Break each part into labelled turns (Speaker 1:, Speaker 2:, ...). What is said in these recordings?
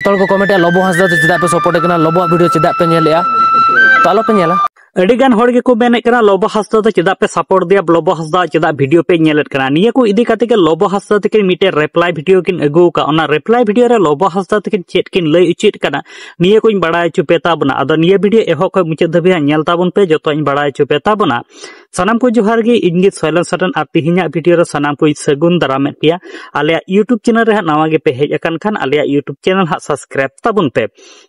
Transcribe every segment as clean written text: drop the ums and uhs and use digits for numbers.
Speaker 1: ᱡᱚᱛᱚ ᱦᱚᱲ ᱠᱚ ᱠᱚᱢᱮᱱᱴᱟ ᱞᱚᱵᱚ ᱦᱟᱸᱥᱫᱟ ᱫᱚ ᱪᱮᱫᱟᱜ ᱯᱮ ᱥᱟᱯᱳᱨᱴ ᱠᱟᱱᱟ ᱞᱚᱵᱚ ᱵᱷᱤᱰᱤᱭᱳ ᱪᱮᱫᱟᱜ ᱯᱮ ᱧᱮᱞᱮᱜᱼᱟ ᱛᱚ ᱟᱞᱚ ᱯᱮ ᱧᱮᱞᱟ
Speaker 2: ᱟᱹᱰᱤᱜᱟᱱ ᱦᱚᱲ ᱜᱮᱠᱚ ᱢᱮᱱᱮᱫ ᱠᱟᱱᱟ ᱞᱚᱵᱚ ᱦᱟᱸᱥᱫᱟ ᱫᱚ ᱪᱮᱫᱟᱜ ᱯᱮ ᱥᱟᱯᱳᱨᱴ ᱫᱮᱭᱟ ᱞᱚᱵᱚ ᱦᱟᱸᱥᱫᱟ ᱪᱮᱫᱟᱜ ᱵᱷᱤᱰᱤᱭᱳ ᱯᱮ ᱧᱮᱞᱮᱫ ᱠᱟᱱᱟ ᱱᱤᱭᱟᱹ ᱠᱚ ᱤᱫᱤ ᱠᱟᱛᱮ ᱜᱮ ᱞᱚᱵᱚ ᱦᱟᱸᱥᱫᱟ ᱛᱟᱹᱠᱤᱱ ᱢᱤᱫᱴᱮᱱ ᱨᱤᱯᱞᱟᱭ ᱵᱷᱤᱰᱤᱭᱳ ᱠᱤᱱ ᱟᱹᱜᱩ ᱟᱠᱟᱫ ᱚᱱᱟ ᱨᱤᱯᱞᱟᱭ ᱵᱷᱤᱰᱤᱭᱳ ᱨᱮ ᱞᱚᱵᱚ ᱦᱟᱸᱥᱫᱟ ᱛᱟᱹᱠᱤᱱ ᱪᱮᱫ ᱠᱤᱱ ᱞᱟᱹᱭ ᱩᱪᱤᱛ ᱠᱟᱱᱟ ᱱᱤᱭᱟᱹ ᱠᱚᱧ ᱵᱟᱲᱟᱭ ᱦᱚᱪᱚ ᱯᱮ ᱛᱟᱵᱚᱱᱟ ᱟᱫᱚ ᱱᱤᱭᱟᱹ ᱵᱷᱤᱰᱤᱭᱳ ᱮᱦᱚᱵ ᱠᱷᱚᱱ ᱢᱩᱪᱟᱹᱫ ᱫᱷᱟᱹᱵᱤᱡ ᱧᱮᱞ ᱛᱟᱵᱚᱱ ᱯᱮ ᱡᱚᱛᱚᱧ ᱵᱟᱲᱟᱭ ᱦᱚᱪᱚ ᱯᱮ ᱛᱟᱵᱚᱱᱟ ᱥᱟᱱᱟᱢ ᱠᱚ ᱡᱚᱦᱟᱨ ᱜᱮ ᱤᱧ ᱜᱮ ᱥᱚᱭᱞᱚᱱ ᱥᱚᱨᱮᱱ ᱟᱨ ᱛᱮᱦᱮᱧᱟᱜ ᱵᱷᱤᱰᱤᱭᱳ ᱨᱮ ᱥᱟᱱᱟᱢ ᱠᱚ ᱥᱟᱹᱜᱩᱱ ᱫᱟᱨᱟᱢᱮᱫ ᱯᱮᱭᱟ ᱟᱞᱮᱭᱟᱜ ᱤᱭᱩᱴᱩᱵ ᱪᱮᱱᱮᱞ ᱨᱮ ᱦᱟᱸᱜ ᱱᱟᱣᱟ ᱜᱮᱯᱮ ᱦᱮᱡ ᱟᱠᱟᱱ ᱠᱷᱟᱱ ᱟᱞᱮᱭᱟᱜ ᱤᱭᱩᱴᱩᱵ ᱪᱮᱱᱮᱞ ᱦᱟᱸᱜ ᱥᱟᱵᱥᱠᱨᱟइब ᱛᱟᱵᱚᱱ ᱯᱮ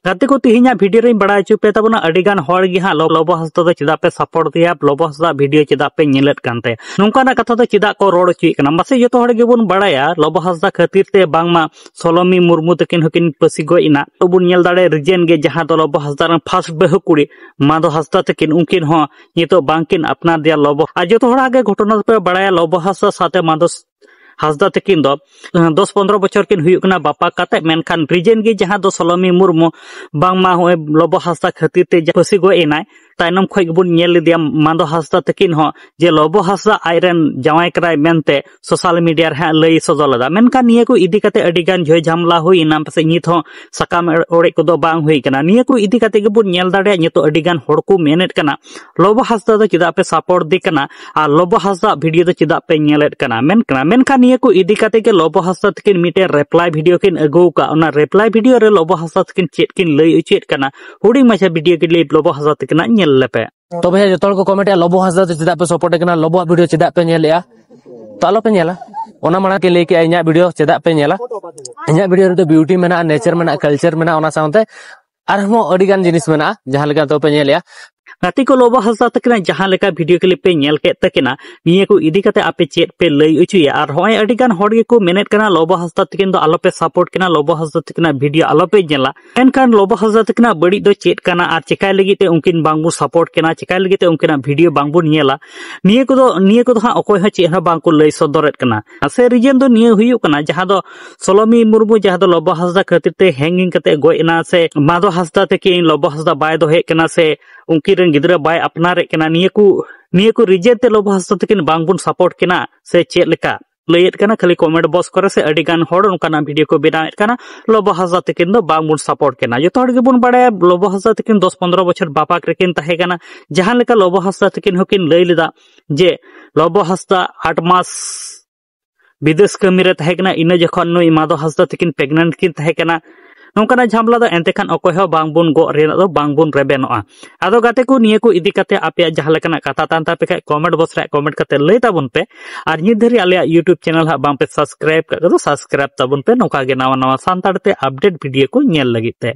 Speaker 2: ᱜᱟᱛᱮ ᱠᱚ ᱛᱮᱦᱮᱧᱟᱜ ᱵᱷᱤᱰᱤᱭᱳ ᱨᱮᱧ ᱵᱟᱲᱟᱭ ᱦᱚᱪᱚ ᱯᱮ ᱛᱟᱵᱚᱱᱟ ᱟᱹᱰᱤᱜᱟᱱ ᱦᱚᱲ ᱜᱮ ᱦᱟᱸᱜ ᱞᱚᱵᱚ ᱦᱟᱸᱥᱫᱟ ᱫᱚ ᱪᱮᱫᱟᱜ ᱯᱮ ᱥᱟᱯᱳᱨᱴ ᱫᱮᱭᱟ ᱞᱚᱵᱚ ᱦᱟᱸᱥᱫᱟ ᱵᱷᱤᱰᱤᱭᱳ ᱪᱮᱫᱟᱜ ᱯᱮ ᱧᱮᱞᱮᱫ ᱠᱟᱱ ᱛᱟᱭᱟ ᱱᱚᱝᱠᱟᱱᱟᱜ ᱠᱟᱛᱷᱟ ᱫᱚ ᱪᱮᱫᱟᱜ ᱠᱚ ᱨᱚᱲ ᱦᱚᱪᱚᱭᱮᱫ ᱠᱟᱱᱟ ᱢᱟᱥᱮ ᱡᱚᱛᱚ ᱦᱚᱲ ᱜᱮᱵᱚᱱ ᱵᱟᱲᱟᱭᱟ ᱞᱚᱵᱚ ᱦᱟᱸᱥᱫᱟ ᱠᱷᱟᱹᱛᱤᱨ ᱛᱮ ᱵᱟᱝᱢᱟ ᱥᱚᱞᱚᱢᱤ ᱢᱩᱨᱢᱩ ᱛᱟᱹᱠᱤᱱ ᱦᱚᱸᱠᱤन ᱯᱟᱹᱥᱤ ᱜᱚᱡ ᱮᱱᱟ ᱛᱚ ᱵᱚᱱ ᱧᱮᱞ ᱫᱟᱲᱮᱭᱟᱜ ᱨᱤᱡᱮᱱ ᱜᱮ ᱡᱟᱦᱟᱸ ᱫᱚ ᱞᱚᱵᱚ ᱦᱟᱸᱥᱫᱟ ᱨᱮᱱ ᱯᱷᱟᱥᱴ ᱵᱟᱹᱦᱩ ᱠᱩᱲᱤ ᱢᱟᱫᱚ ᱦᱟᱸᱥᱫᱟ ᱛᱟᱹᱠᱤᱱ ᱩᱱᱠᱤᱱ ᱦᱚᱸ ᱱᱤᱛᱚᱜ ᱵᱟᱝᱠᱤᱱ ᱟᱯᱱᱟᱨ ᱫᱮᱭᱟ ᱞᱚᱵᱚ ᱟᱨ ᱡᱚᱛᱚ ᱦᱚᱲᱟᱜ ᱜᱮ ᱜᱷᱚᱴᱚᱱᱟ ᱫᱚᱯᱮ ᱵᱟᱲᱟᱭᱟ ᱞᱚᱵᱚ ᱦᱟᱸᱥᱫᱟ ᱥᱟᱶᱛᱮ ᱢᱟᱫᱚ ᱦᱟᱸᱥᱫᱟ ᱛᱟᱹᱠᱤᱱ ᱫᱚ 10-15 ᱵᱚᱪᱷᱚᱨ ᱠᱤᱱ ᱦᱩᱭᱩᱜ ᱠᱟᱱᱟ ᱵᱟᱯᱟ ᱠᱟᱛᱮ ᱢᱮᱱᱠᱷᱟन ᱨᱤᱡᱮᱱ ᱜᱮ ᱡᱟᱦᱟᱸ ᱫᱚ ᱥᱚᱞᱚᱢᱤ ᱢᱩᱨᱢᱩ ᱵᱟᱝᱢᱟ ᱦᱚᱸᱜᱼᱚᱭ ᱞᱚᱵᱚ ᱦᱟᱸᱥᱫᱟ ᱠᱷᱟᱹᱛᱤᱨ ᱛᱮ ᱯᱟᱹᱥᱤ ᱜᱚᱡ ᱮᱱᱟᱭ ᱛᱟᱭᱱᱚᱢ ᱠᱷᱚᱡ ᱜᱮᱵᱚᱱ ᱧᱮᱞ ᱞᱮᱫᱮᱭᱟ ᱢᱟᱫᱚ ᱦᱟᱸᱥᱫᱟ ᱛᱟᱹᱠᱤᱱ ᱦᱚᱸ ᱡᱮ ᱞᱚᱵᱚ ᱦᱟᱸᱥᱫᱟ ᱟᱡᱨᱮᱱ ᱡᱟᱶᱟᱭ ᱠᱟᱱᱟᱭ ᱢᱮᱱᱛᱮ ᱥᱳᱥᱟᱞ ᱢᱤᱰᱤᱭᱟ ᱨᱮ ᱦᱟᱸᱜ ᱞᱟᱹᱭ ᱥᱚᱫᱚᱨ ᱞᱮᱫᱟ ᱢᱮᱱᱠᱷᱟन ᱱᱤᱭᱟᱹ ᱠᱚ ᱤᱫᱤ ᱠᱟᱛᱮ ᱟᱹᱰᱤᱜᱟᱱ ᱡᱷᱚᱭ ᱡᱷᱟᱢᱞᱟ ᱦᱩᱭᱮᱱᱟ ᱯᱟᱥᱮᱡ ᱱᱤᱛ ᱦᱚᱸ ᱥᱟᱠᱟᱢ ᱚᱲᱮᱡ ᱠᱚᱫᱚ ᱵᱟᱝ ᱦᱩᱭ ᱠᱟᱱᱟ ᱱᱤᱭᱟᱹ ᱠᱚ ᱤᱫᱤ ᱠᱟᱛᱮ ᱜᱮᱵᱚᱱ ᱧᱮᱞ ᱫᱟᱲᱮᱭᱟᱜ ᱱᱤᱛᱚᱜ ᱟᱹᱰᱤᱜᱟᱱ ᱦᱚᱲ ᱠᱚ ᱢᱮᱱᱮᱫ ᱠᱟᱱᱟ ᱞᱚᱵᱚ ᱦᱟᱸᱥᱫᱟ ᱫᱚ ᱪᱮᱫᱟᱜ ᱯᱮ ᱥᱟᱯᱳᱨᱴ ᱫᱮ ᱠᱟᱱᱟ ᱟᱨ ᱞᱚᱵᱚ ᱦᱟᱸᱥᱫᱟ ᱵᱷᱤᱰᱤᱭᱳ ᱫᱚ ᱪᱮᱫᱟᱜ ᱯᱮ ᱧᱮᱞᱮᱫ ᱠᱟᱱᱟ ᱢᱮᱱᱠᱷᱟन ᱱᱤᱭᱟᱹ ᱠᱚ ᱤᱫᱤ ᱠᱟᱛᱮ ᱜᱮ ᱞᱚᱵᱚ ᱦᱟᱸᱥᱫᱟ ᱛᱟᱹᱠᱤᱱ ᱢᱤᱫᱴᱮᱱ ᱨᱤᱯᱞᱟᱭ ᱵᱷᱤᱰᱤᱭᱳ ᱠᱤᱱ ᱟᱹᱜᱩ ᱟᱠᱟᱫ ᱚᱱᱟ ᱨᱤᱯᱞᱟᱭ ᱵᱷᱤᱰᱤᱭᱳ ᱨᱮ ᱞᱚᱵᱚ ᱦᱟᱸᱥᱫᱟ ᱛᱟᱹᱠᱤᱱ ᱪᱮᱫ ᱠᱤᱱ ᱞᱟᱹᱭ ᱩᱪᱤᱛ ᱠᱟᱱᱟ ᱦᱩᱰᱤᱧ ᱢᱟᱪᱷᱟ ᱵᱷᱤᱰᱤᱭᱳ ᱜᱮ ᱞᱟᱹᱭ ᱞᱚᱵᱚ ᱦᱟᱸᱥᱫᱟ ᱛᱟᱹᱠᱤᱱᱟᱜ ᱧᱮᱞ ᱞᱮᱯᱮ
Speaker 1: ᱛᱚᱵᱮ ᱡᱚᱛᱚ ᱦᱚᱲ ᱠᱚ ᱠᱚᱢᱮᱱᱴᱟ ᱞᱚᱵᱚ ᱦᱟᱸᱥᱫᱟ ᱫᱚ ᱪᱮᱫᱟᱜ ᱯᱮ ᱥᱟᱯᱳᱨᱴ ᱠᱟᱱᱟ ᱞᱚᱵᱚ ᱵᱷᱤᱰᱤᱭᱳ ᱪᱮᱫᱟᱜ ᱯᱮ ᱧᱮᱞᱮᱜᱼᱟ ᱛᱚ ᱟᱞᱚ ᱯᱮ ᱧᱮᱞᱟ ᱚᱱᱟ ᱢᱟᱲᱟᱝ ᱛᱮ ᱞᱟᱹᱭ ᱠᱮᱜᱼᱟ ᱤᱧᱟᱹᱜ ᱵᱷᱤᱰᱤᱭᱳ ᱪᱮᱫᱟᱜ ᱯᱮ ᱧᱮᱞᱟ ᱤᱧᱟᱹᱜ ᱵᱷᱤᱰᱤᱭᱳ ᱨᱮᱫᱚ ᱵᱤᱭᱩᱴᱤ ᱢᱮᱱᱟᱜᱼᱟ ᱱᱮᱪᱟᱨ ᱢᱮᱱᱟᱜᱼᱟ ᱠᱟᱞᱪᱟᱨ ᱢᱮᱱᱟᱜᱼᱟ ᱚᱱᱟ ᱥᱟᱶᱛᱮ ᱟᱨᱦᱚᱸ ᱟᱹᱰᱤᱜᱟᱱ ᱡᱤᱱᱤस ᱢᱮᱱᱟᱜᱼᱟ ᱡᱟᱦᱟᱸ ᱞᱮᱠᱟ ᱛᱚ ᱯᱮ ᱧᱮᱞᱮᱜᱼᱟ
Speaker 2: ᱜᱟᱛᱮ ᱠᱚ ᱞᱚᱵᱚ ᱦᱟᱸᱥᱫᱟ ᱛᱟᱹᱠᱤᱱᱟᱜ ᱡᱟᱦᱟᱸ ᱞᱮᱠᱟ ᱵᱷᱤᱰᱤᱭᱳ ᱠᱞᱤᱯ ᱯᱮ ᱧᱮᱞ ᱠᱮᱫ ᱛᱟᱹᱠᱤᱱᱟ ᱱᱤᱭᱟᱹ ᱠᱚ ᱤᱫᱤ ᱠᱟᱛᱮ ᱟᱯᱮ ᱪᱮᱫ ᱯᱮ ᱞᱟᱹᱭ ᱚᱪᱚᱭᱟ ᱟᱨ ᱦᱚᱸᱜᱼᱚᱭ ᱟᱹᱰᱤᱜᱟᱱ ᱦᱚᱲ ᱜᱮᱠᱚ ᱢᱮᱱᱮᱫ ᱠᱟᱱᱟ ᱞᱚᱵᱚ ᱦᱟᱸᱥᱫᱟ ᱛᱟᱹᱠᱤᱱ ᱫᱚ ᱟᱞᱚᱯᱮ ᱥᱟᱯᱳᱨᱴ ᱠᱤᱱᱟ ᱞᱚᱵᱚ ᱦᱟᱸᱥᱫᱟ ᱛᱟᱹᱠᱤᱱᱟᱜ ᱵᱷᱤᱰᱤᱭᱳ ᱟᱞᱚᱯᱮ ᱧᱮᱞᱟ ᱢᱮᱱᱠᱷᱟन ᱞᱚᱵᱚ ᱦᱟᱸᱥᱫᱟ ᱛᱟᱹᱠᱤᱱᱟᱜ ᱵᱟᱹᱲᱤᱡ ᱫᱚ ᱪᱮᱫ ᱠᱟᱱᱟ ᱟᱨ ᱪᱮᱠᱟᱭ ᱞᱟᱹᱜᱤᱫ ᱛᱮ ᱩᱱᱠᱤᱱ ᱵᱟᱝᱵᱚᱱ ᱥᱟᱯᱳᱨᱴ ᱠᱤᱱᱟ ᱪᱮᱠᱟᱭ ᱞᱟᱹᱜᱤᱫ ᱛᱮ ᱩᱱᱠᱤᱱᱟᱜ ᱵᱷᱤᱰᱤᱭᱳ ᱵᱟᱝᱵᱚᱱ ᱧᱮᱞᱟ ᱱᱤᱭᱟᱹ ᱠᱚᱫᱚ ᱦᱟᱸᱜ ᱚᱠᱚᱭ ᱦᱚᱸ ᱪᱮᱫ ᱦᱚᱸ ᱵᱟᱝᱠᱚ ᱞᱟᱹᱭ ᱥᱚᱫᱚᱨᱮᱫ ᱠᱟᱱᱟ ᱥᱮ ᱨᱤᱡᱮᱱ ᱫᱚ ᱱᱤᱭᱟᱹ ᱦᱩᱭᱩᱜ ᱠᱟᱱᱟ ᱡᱟᱦᱟᱸ ᱫᱚ ᱥᱚᱞᱚᱢᱤ ᱢᱩᱨᱢᱩ ᱡᱟᱦᱟᱸ ᱫᱚ ᱞᱚᱵᱚ ᱦᱟᱸᱥᱫᱟ ᱠᱷᱟᱹᱛᱤᱨ te hanging kate goj ena se mado hasda teke lobo hasda bai dohe kena se unki ren gidra bai apnare kena niya ku reject te lobo hasda teke bang bun support kena se chet leka layet kana khali comment box kore se adigan hor onkana video ko benaet kana lobo hasda teke do bang bun support kena joto hor gebun badaya lobo hasda teke 10-15 bochor bapak rekin tahe kana jahan leka lobo hasda teke hokin lay leda je lobo hasda 8 mas বিদেশ কামিরে তাহে কানা ইনা যখন নই মাদো Hasda তকিন pregnant কিন তাহে কানা নংকানা ঝামলা ᱫᱚ ᱮᱱᱛᱮ ᱠᱷᱟᱱ ᱚᱠᱚᱭ ᱦᱚᱸ ᱵᱟᱝᱵᱚᱱ ᱜᱚᱜ ᱨᱮᱱᱟᱜ ᱫᱚ ᱵᱟᱝᱵᱚᱱ ᱨᱮᱵᱮᱱᱚᱜᱼᱟ ᱟᱫᱚ ᱜᱟᱛᱮ ᱠᱚ ᱱᱤᱭᱟᱹ ᱠᱚ ᱤᱫᱤ ᱠᱟᱛᱮ ᱟᱯᱮᱭᱟᱜ ᱡᱟᱦᱟᱸ ᱞᱮᱠᱟᱱᱟᱜ ᱠᱟᱛᱷᱟ ᱛᱟᱱ ᱛᱟᱯᱮ ᱠᱷᱟᱡ ᱠᱚᱢᱮᱱᱴ ᱵᱚᱠᱥ ᱨᱮ ᱠᱚᱢᱮᱱᱴ ᱠᱟᱛᱮ ᱞᱟᱹᱭ ᱛᱟᱵᱚᱱ ᱯᱮ ᱟᱨ ᱱᱤᱛ ᱫᱷᱟᱹᱨᱤᱡ ᱟᱞᱮᱭᱟᱜ ᱤᱭᱩᱴᱩᱵ ᱪᱮᱱᱮᱞ ᱦᱟᱸᱜ ᱵᱟᱝ ᱯᱮ ᱥᱟᱵᱥᱠᱨᱟइब ᱠᱟᱜ ᱫᱚ ᱥᱟᱵᱥᱠᱨᱟइब ᱛᱟᱵᱚᱱ ᱯᱮ ᱱᱚᱝᱠᱟ ᱜᱮ ᱱᱟᱣᱟ ᱥᱟᱱᱛᱟᱲ ᱛᱮ ᱟᱯᱰᱮᱴ ᱵᱷᱤᱰᱤᱭᱳ ᱠᱚ ᱧᱮᱞ ᱞᱟᱹᱜᱤᱫ ᱛᱮ